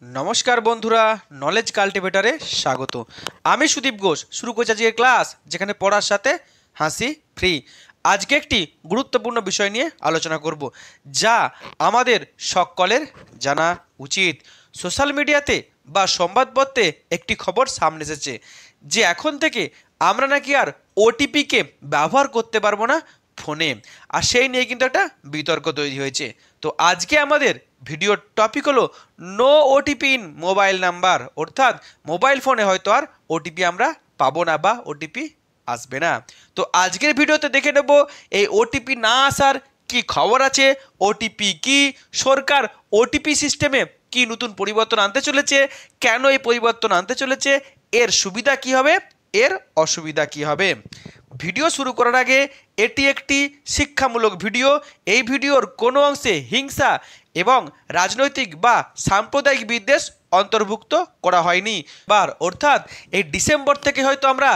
নমস্কার বন্ধুরা, নলেজ কাল্টিভেটরে স্বাগত। আমি সুদীপ ঘোষ শুরু করছি আজকের ক্লাস, যেখানে পড়ার সাথে হাসি ফ্রি। আজকে একটি গুরুত্বপূর্ণ বিষয় নিয়ে আলোচনা করব, যা আমাদের সকলের জানা উচিত। সোশ্যাল মিডিয়াতে বা সংবাদপত্রে একটি খবর সামনে এসেছে যে এখন থেকে আমরা নাকি আর ওটিপিকে ব্যবহার করতে পারবো না ফোনে, আর সেই নিয়ে কিন্তু একটা বিতর্ক তৈরি হয়েছে। তো আজকে আমাদের ভিডিওর টপিক হলো no OTP in mobile number, অর্থাৎ মোবাইল ফোনে হয়তো আর ওটিপি আমরা পাবো না বা ওটিপি আসবে না। তো আজকের ভিডিওতে দেখে নেব এই ওটিপি না আসার কি খবর আছে, ওটিপি কি, সরকার ওটিপি সিস্টেমে কি নতুন পরিবর্তন আনতে চলেছে, কেন এই পরিবর্তন আনতে চলেছে, এর সুবিধা কি হবে, এর অসুবিধা কি হবে। ভিডিও শুরু করার আগে এটি একটি শিক্ষামূলক ভিডিও। এই ভিডিওর কোনো অংশে হিংসা এবং রাজনৈতিক বা সাম্প্রদায়িক বিদ্বেষ অন্তর্ভুক্ত করা হয়নি। অর্থাৎ এই ডিসেম্বর থেকে হয়তো আমরা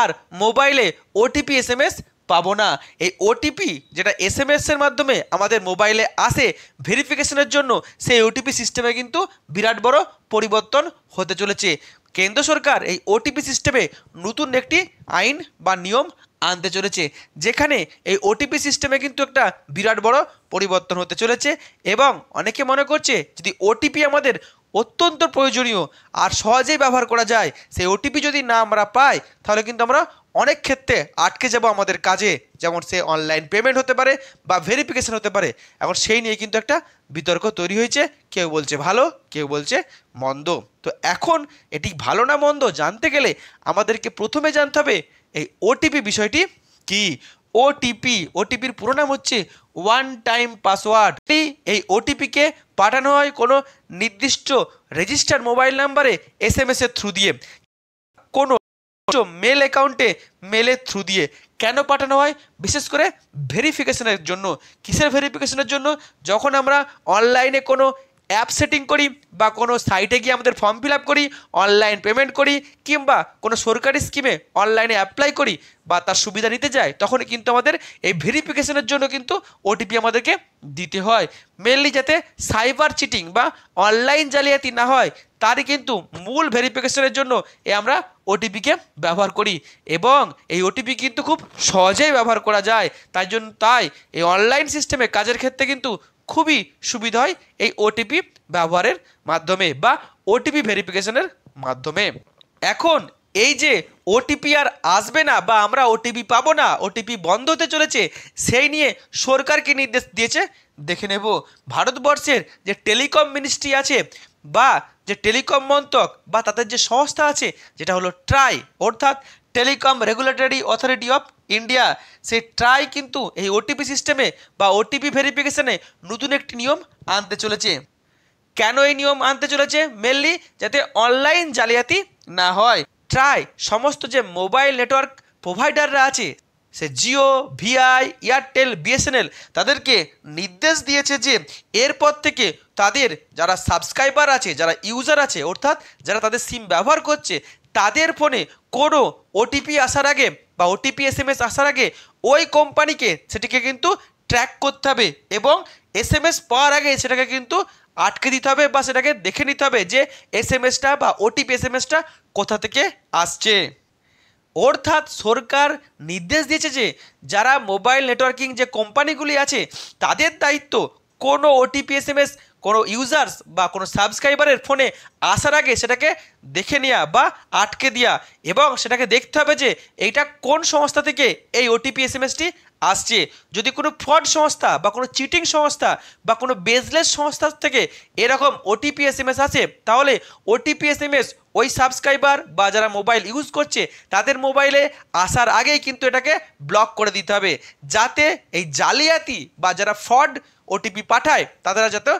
আর মোবাইলে ওটিপি এসএমএস পাবো না। এই ওটিপি যেটা এসএমএসের মাধ্যমে আমাদের মোবাইলে আসে ভেরিফিকেশনের জন্য, সেই ওটিপি সিস্টেমে কিন্তু বিরাট বড় পরিবর্তন হতে চলেছে। কেন্দ্র সরকার এই ওটিপি সিস্টেমে নতুন একটি আইন বা নিয়ম আনতে চলেছে, যেখানে এই ওটিপি সিস্টেমে কিন্তু একটা বিরাট বড় পরিবর্তন হতে চলেছে। এবং অনেকে মনে করছে যদি ওটিপি আমাদের অত্যন্ত প্রয়োজনীয় আর সহজেই ব্যবহার করা যায়, সেই ওটিপি যদি না আমরা পাই তাহলে কিন্তু আমরা অনেক ক্ষেত্রে আটকে যাব আমাদের কাজে, যেমন সে অনলাইন পেমেন্ট হতে পারে বা ভেরিফিকেশন হতে পারে। এখন সেই নিয়ে কিন্তু একটা বিতর্ক তৈরি হয়েছে, কেউ বলছে ভালো, কেউ বলছে মন্দ। তো এখন এটি ভালো না মন্দ জানতে গেলে আমাদেরকে প্রথমে জানতে হবে এই ওটিপি বিষয়টি কি। ওটিপির পুরো নাম হচ্ছে ওয়ান টাইম পাসওয়ার্ড। এই ওটিপিকে পাঠানো হয় কোনো নির্দিষ্ট রেজিস্টার্ড মোবাইল নাম্বারে এসএমএস এর থ্রু দিয়ে, কোনো মেল অ্যাকাউন্টে মেলের থ্রু দিয়ে। কেন পাঠানো হয়? বিশেষ করে ভেরিফিকেশনের জন্য। কিসের ভেরিফিকেশনের জন্য? যখন আমরা অনলাইনে কোনো অ্যাপ সেটিং করি বা কোনো সাইটে গিয়ে আমাদের ফর্ম ফিল আপ করি, অনলাইন পেমেন্ট করি, কিংবা কোনো সরকারি স্কিমে অনলাইনে অ্যাপ্লাই করি বা তার সুবিধা নিতে যাই, তখন কিন্তু আমাদের এই ভেরিফিকেশনের জন্য কিন্তু ওটিপি আমাদেরকে দিতে হয়। মেনলি যাতে সাইবার চিটিং বা অনলাইন জালিয়াতি না হয়, তারই কিন্তু মূল ভেরিফিকেশনের জন্য আমরা ওটিপিকে ব্যবহার করি। এবং এই ওটিপি কিন্তু খুব সহজেই ব্যবহার করা যায়। তাই এই অনলাইন সিস্টেমে কাজের ক্ষেত্রে কিন্তু খুবই সুবিধা হয় এই ওটিপি ব্যবহারের মাধ্যমে বা ওটিপি ভেরিফিকেশনের মাধ্যমে। এখন এই যে ওটিপি আর আসবে না বা আমরা ওটিপি পাবো না, ওটিপি বন্ধ হতে চলেছে, সেই নিয়ে সরকার কি নির্দেশ দিয়েছে দেখে নেব। ভারতবর্ষের যে টেলিকম মিনিস্ট্রি আছে বা যে টেলিকম মন্ত্রক বা তাদের যে সংস্থা আছে, যেটা হলো ট্রাই, অর্থাৎ telecom regulatory authority of India, সেই ট্রাই কিন্তু এই ওটিপি সিস্টেমে বা ওটিপি ভেরিফিকেশনে নতুন একটি নিয়ম আনতে চলেছে। কেন এই নিয়ম আনতে চলেছে? মেনলি যাতে অনলাইন জালিয়াতি না হয়। ট্রাই সমস্ত যে মোবাইল নেটওয়ার্ক প্রোভাইডাররা আছে, সে জিও, ভিআই, এয়ারটেল, বিএসএনএল, তাদেরকে নির্দেশ দিয়েছে যে এরপর থেকে তাদের যারা সাবস্ক্রাইবার আছে, যারা ইউজার আছে, অর্থাৎ যারা তাদের সিম ব্যবহার করছে, তাদের ফোনে কোনো ওটিপি আসার আগে বা ওটিপি এসএমএস আসার আগে ওই কোম্পানিকে সেটিকে কিন্তু ট্র্যাক করতে হবে এবং এসএমএস পাওয়ার আগে সেটাকে কিন্তু আটকে দিতে হবে বা সেটাকে দেখে নিতে হবে যে এসএমএসটা বা ওটিপি এসএমএসটা কোথা থেকে আসছে। অর্থাৎ সরকার নির্দেশ দিয়েছে যে যারা মোবাইল নেটওয়ার্কিং যে কোম্পানিগুলি আছে, তাদের দায়িত্ব কোনো ওটিপি এসএমএস কোনো ইউজার্স বা কোনো সাবস্ক্রাইবারের ফোনে আসার আগে সেটাকে দেখে নেওয়া বা আটকে দেওয়া, এবং সেটাকে দেখতে হবে যে এইটা কোন সংস্থা থেকে এই ওটিপি এসএমএসটি আসছে। যদি কোনো ফ্রড সংস্থা বা কোনো চিটিং সংস্থা বা কোনো বেজলেস সংস্থা থেকে এরকম ওটিপি এসএমএস আসে, তাহলে ওটিপি এসএমএস ওই সাবস্ক্রাইবার বা যারা মোবাইল ইউজ করছে তাদের মোবাইলে আসার আগেই কিন্তু এটাকে ব্লক করে দিতে হবে, যাতে এই জালিয়াতি বা যারা ফ্রড ওটিপি পাঠায় তারা যাতে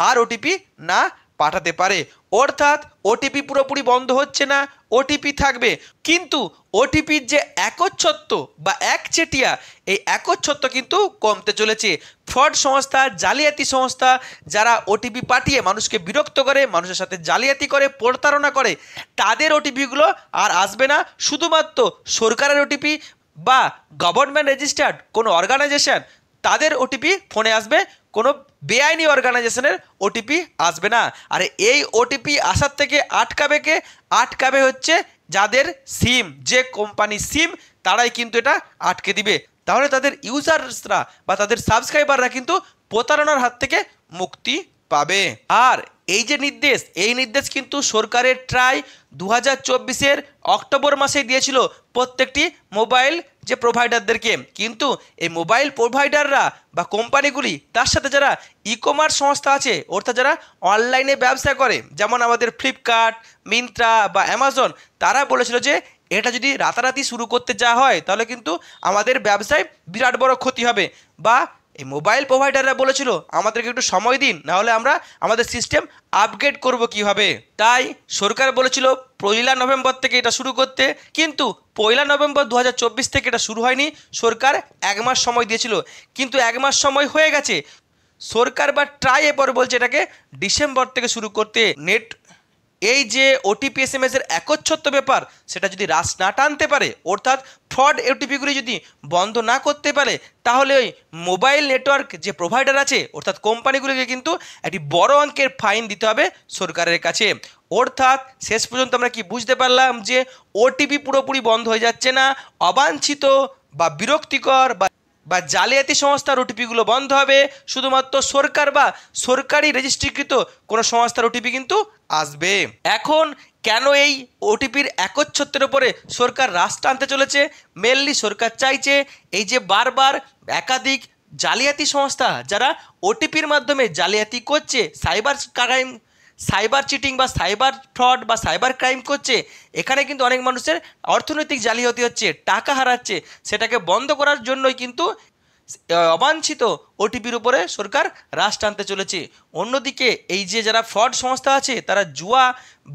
আর ওটিপি না পাঠাতে পারে। অর্থাৎ ওটিপি পুরোপুরি বন্ধ হচ্ছে না, ওটিপি থাকবে, কিন্তু ওটিপির যে একচ্ছত্ব বা একচেটিয়া, এই একচ্ছত্ব কিন্তু কমতে চলেছে। ফ্রড সংস্থা, জালিয়াতি সংস্থা যারা ওটিপি পাঠিয়ে মানুষকে বিরক্ত করে, মানুষের সাথে জালিয়াতি করে, প্রতারণা করে, তাদের ওটিপিগুলো আর আসবে না। শুধুমাত্র সরকারের ওটিপি বা গভর্নমেন্ট রেজিস্টার্ড কোনো অর্গানাইজেশন তাদের ওটিপি ফোনে আসবে, কোনো বেআইনি অর্গানাইজেশনের ওটিপি আসবে না। আর এই ওটিপি আসার থেকে আটকাবে হচ্ছে যাদের সিম, যে কোম্পানি সিম, তারাই কিন্তু এটা আটকে দিবে। তাহলে তাদের ইউজার্সরা বা তাদের সাবস্ক্রাইবাররা কিন্তু প্রতারণার হাত থেকে মুক্তি পাবে। আর এই যে নির্দেশ, এই নির্দেশ কিন্তু সরকারের ট্রাই 2024-এর অক্টোবর মাসেই দিয়েছিল প্রত্যেকটি মোবাইল যে প্রোভাইডারদেরকে। কিন্তু এই মোবাইল প্রোভাইডাররা বা কোম্পানিগুলি, তার সাথে যারা ই কমার্স সংস্থা আছে, অর্থাৎ যারা অনলাইনে ব্যবসা করে, যেমন আমাদের ফ্লিপকার্ট, মিন্ত্রা বা অ্যামাজন, তারা বলেছিল যে এটা যদি রাতারাতি শুরু করতে যাওয়া হয় তাহলে কিন্তু আমাদের ব্যবসায় বিরাট বড় ক্ষতি হবে। বা এই মোবাইল প্রোভাইডাররা বলেছিল আমাদেরকে একটু সময় দিন, নাহলে আমরা আমাদের সিস্টেম আপগ্রেড করব কীভাবে। তাই সরকার বলেছিল 1 নভেম্বর থেকে এটা শুরু করতে, কিন্তু 1 নভেম্বর 2024 থেকে এটা শুরু হয়নি। সরকার 1 মাস সময় দিয়েছিল, কিন্তু 1 মাস সময় হয়ে গেছে। সরকার বা ট্রাই এরপর বলছে এটাকে ডিসেম্বর থেকে শুরু করতে। নেট এই যে ওটিপি এসএমএস এর একচ্ছত্ব ব্যাপার, সেটা যদি রাশ না টানতে পারে, অর্থাৎ ফ্রড ওটিপিগুলি যদি বন্ধ না করতে পারে, তাহলে ওই মোবাইল নেটওয়ার্ক যে প্রোভাইডার আছে, অর্থাৎ কোম্পানিগুলিকে কিন্তু একটি বড় অঙ্কের ফাইন দিতে হবে সরকারের কাছে। অর্থাৎ শেষ পর্যন্ত আমরা কি বুঝতে পারলাম যে ওটিপি পুরোপুরি বন্ধ হয়ে যাচ্ছে না, অবাঞ্ছিত বা বিরক্তিকর বা জালিয়াতি সংস্থার ওটিপিগুলো বন্ধ হবে। শুধুমাত্র সরকার বা সরকারি রেজিস্ট্রিকৃত কোনো সংস্থার ওটিপি কিন্তু আসবে। এখন কেন এই ওটিপির একচ্ছত্বের উপরে সরকার রাশ টানতে চলেছে? মেনলি সরকার চাইছে এই যে বারবার একাধিক জালিয়াতি সংস্থা যারা ওটিপির মাধ্যমে জালিয়াতি করছে, সাইবার চিটিং বা সাইবার ফ্রড বা সাইবার ক্রাইম করছে, এখানে কিন্তু অনেক মানুষের অর্থনৈতিক জালিয়াতি হচ্ছে, টাকা হারাচ্ছে। সেটাকে বন্ধ করার জন্যই কিন্তু অবাঞ্ছিত ওটিপির উপরে সরকার রাশ টানতে চলেছে। অন্যদিকে এই যে যারা ফ্রড সংস্থা আছে, তারা জুয়া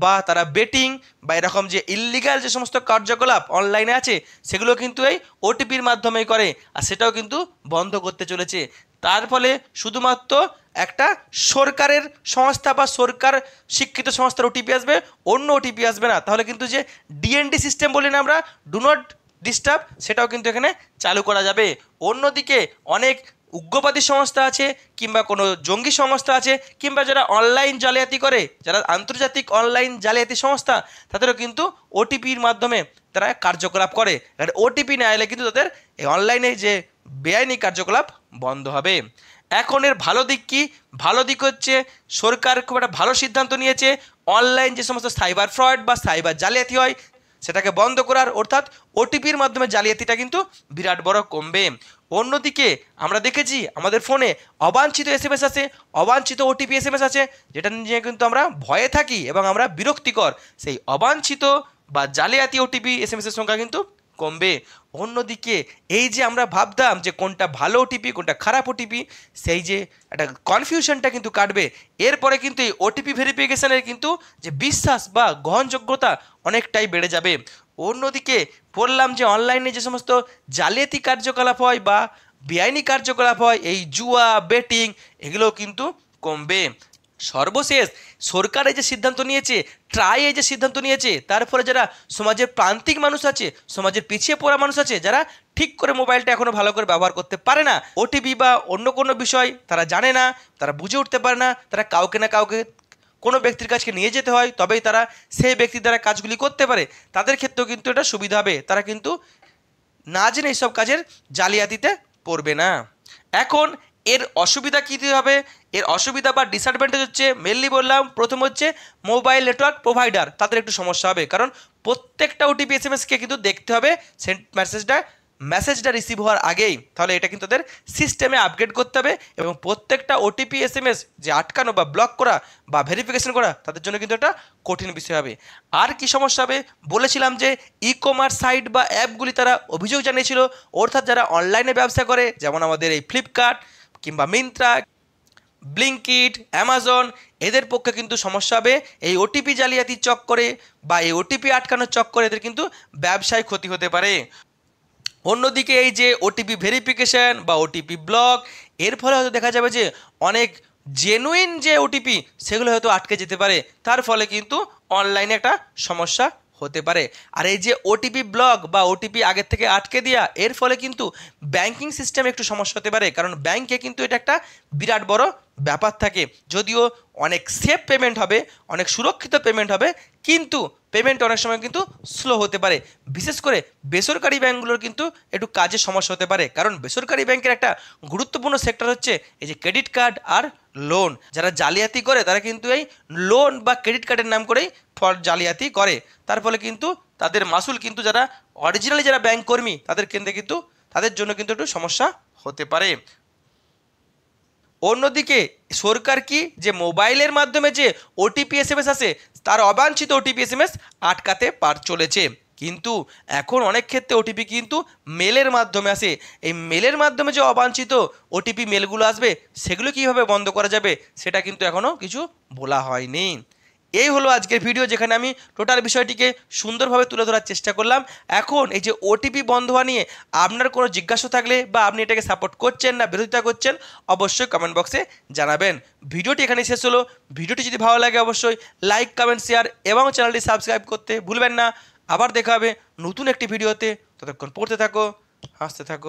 বা তারা বেটিং বা এরকম যে ইল্লিগাল যে সমস্ত কার্যকলাপ অনলাইনে আছে, সেগুলো কিন্তু এই ওটিপির মাধ্যমেই করে, আর সেটাও কিন্তু বন্ধ করতে চলেছে। তার ফলে শুধুমাত্র একটা সরকারের সংস্থা বা সরকার স্বীকৃত সংস্থার ওটিপি আসবে, অন্য ওটিপি আসবে না। তাহলে কিন্তু যে ডিএনডি সিস্টেম বলি না আমরা, ডু নট ডিস্টার্ব, সেটাও কিন্তু এখানে চালু করা যাবে। অন্যদিকে অনেক উগ্রবাদী সংস্থা আছে, কিংবা কোনো জঙ্গি সংস্থা আছে, কিংবা যারা অনলাইন জালিয়াতি করে, যারা আন্তর্জাতিক অনলাইন জালিয়াতি সংস্থা, তাদেরও কিন্তু ওটিপির মাধ্যমে তারা কার্যকলাপ করে। আর ওটিপি না এলে কিন্তু তাদের এই অনলাইনে যে বেআইনি কার্যকলাপ বন্ধ হবে। এখন এর ভালো দিক কি? ভালো দিক হচ্ছে সরকার খুব একটা ভালো সিদ্ধান্ত নিয়েছে। অনলাইন যে সমস্ত সাইবার ফ্রড বা সাইবার জালিয়াতি হয়, সেটাকে বন্ধ করার, অর্থাৎ ওটিপির মাধ্যমে জালিয়াতিটা কিন্তু বিরাট বড় কমবে। অন্যদিকে আমরা দেখেছি আমাদের ফোনে অবাঞ্ছিত এসএমএস আছে, অবাঞ্ছিত ওটিপি এসএমএস আছে, যেটা নিয়ে কিন্তু আমরা ভয়ে থাকি এবং আমরা বিরক্তিকর। সেই অবাঞ্ছিত বা জালিয়াতি ওটিপি এসএমএসের সংখ্যা কিন্তু কমবে। অন্যদিকে এই যে আমরা ভাবতাম যে কোনটা ভালো ওটিপি কোনটা খারাপ ওটিপি, সেই যে একটা কনফিউশনটা কিন্তু কাটবে। এরপরে কিন্তু এই ওটিপি ভেরিফিকেশানের কিন্তু যে বিশ্বাস বা গ্রহণযোগ্যতা অনেকটাই বেড়ে যাবে। অন্যদিকে বললাম যে অনলাইনে যে সমস্ত জালিয়াতি কার্যকলাপ হয় বা বেআইনি কার্যকলাপ হয়, এই জুয়া বেটিং, এগুলো কিন্তু কমবে। সর্বশেষ সরকার এই যে সিদ্ধান্ত নিয়েছে, ট্রাই এই যে সিদ্ধান্ত নিয়েছে, তার ফলে যারা সমাজের প্রান্তিক মানুষ আছে, সমাজের পিছিয়ে পড়া মানুষ আছে, যারা ঠিক করে মোবাইলটা এখনও ভালো করে ব্যবহার করতে পারে না, ওটিপি বা অন্য কোনো বিষয় তারা জানে না, তারা বুঝে উঠতে পারে না, তারা কাউকে না কাউকে কোনো ব্যক্তির কাছে নিয়ে যেতে হয়, তবেই তারা সেই ব্যক্তির দ্বারা কাজগুলি করতে পারে, তাদের ক্ষেত্রেও কিন্তু এটা সুবিধা হবে। তারা কিন্তু না জেনে এইসব কাজের জালিয়াতিতে পড়বে না। এখন এর অসুবিধা কী হবে? এর অসুবিধা বা ডিসঅ্যাডভান্টেজ হচ্ছে, মেনলি বললাম, প্রথম হচ্ছে মোবাইল নেটওয়ার্ক প্রোভাইডার, তাদের একটু সমস্যা হবে, কারণ প্রত্যেকটা ওটিপি এসএমএসকে কিন্তু দেখতে হবে সেন্ট মেসেজটা রিসিভ হওয়ার আগেই। তাহলে এটা কিন্তু তাদের সিস্টেমে আপগ্রেড করতে হবে, এবং প্রত্যেকটা ওটিপি এসএমএস যে আটকানো বা ব্লক করা বা ভেরিফিকেশন করা, তাদের জন্য কিন্তু একটা কঠিন বিষয় হবে। আর কি সমস্যা হবে? বলেছিলাম যে ই কমার্স সাইট বা অ্যাপগুলি তারা অভিযোগ জানিয়েছিল, অর্থাৎ যারা অনলাইনে ব্যবসা করে, যেমন আমাদের এই ফ্লিপকার্ট কিংবা মিন্ত্রা, ব্লিঙ্কিট, অ্যামাজন, এদের পক্ষে কিন্তু সমস্যা হবে। এই ওটিপি জালিয়াতির চক্করে বা এই ওটিপি আটকানোর চক্করে এদের কিন্তু ব্যবসায় ক্ষতি হতে পারে। অন্যদিকে এই যে ওটিপি ভেরিফিকেশান বা ওটিপি ব্লক, এর ফলে হয়তো দেখা যাবে যে অনেক জেনুইন যে ওটিপি, সেগুলো হয়তো আটকে যেতে পারে, তার ফলে কিন্তু অনলাইনে একটা সমস্যা হতে পারে। আর এই যে ওটিপি ব্লক বা ওটিপি আগের থেকে আটকে দেওয়া, এর ফলে কিন্তু ব্যাংকিং সিস্টেমে একটু সমস্যা হতে পারে, কারণ ব্যাংকে কিন্তু এটা একটা বিরাট বড় ব্যাপার থাকে। যদিও অনেক সেফ পেমেন্ট হবে, অনেক সুরক্ষিত পেমেন্ট হবে, কিন্তু পেমেন্ট অনেক সময় কিন্তু স্লো হতে পারে। বিশেষ করে বেসরকারি ব্যাঙ্কগুলোর কিন্তু একটু কাজে সমস্যা হতে পারে, কারণ বেসরকারি ব্যাংকের একটা গুরুত্বপূর্ণ সেক্টর হচ্ছে এই যে ক্রেডিট কার্ড আর লোন। যারা জালিয়াতি করে তারা কিন্তু এই লোন বা ক্রেডিট কার্ডের নাম করেই জালিয়াতি করে। তার ফলে কিন্তু তাদের মাসুল কিন্তু যারা অরিজিনালি যারা ব্যাংক কর্মী তাদের কিন্তু তাদের জন্য কিন্তু একটু সমস্যা হতে পারে। অন্যদিকে সরকার কি যে মোবাইলের মাধ্যমে যে ওটিপি এসএমএস আসে, তার অবাঞ্ছিত ওটিপি এসএমএস আটকাতে চলেছে। কিন্তু এখন অনেক ক্ষেত্রে ওটিপি কিন্তু মেলের মাধ্যমে আসে। এই মেলের মাধ্যমে যে অবাঞ্ছিত ওটিপি মেলগুলো আসবে, সেগুলো কীভাবে বন্ধ করা যাবে সেটা কিন্তু এখনও কিছু বলা হয়নি। এই হলো আজকের ভিডিও, যেখানে আমি টোটাল বিষয়টিকে সুন্দরভাবে তুলে ধরার চেষ্টা করলাম। এখন এই যে ওটিপি বন্ধ হওয়া নিয়ে আপনার কোনো জিজ্ঞাসা থাকলে বা আপনি এটাকে সাপোর্ট করছেন না বিরোধিতা করছেন, অবশ্যই কমেন্ট বক্সে জানাবেন। ভিডিওটি এখানেই শেষ হলো। ভিডিওটি যদি ভালো লাগে অবশ্যই লাইক, কমেন্ট, শেয়ার এবং চ্যানেলটি সাবস্ক্রাইব করতে ভুলবেন না। আবার দেখা হবে নতুন একটি ভিডিওতে। ততক্ষণ পড়তে থাকো, হাসতে থাকো।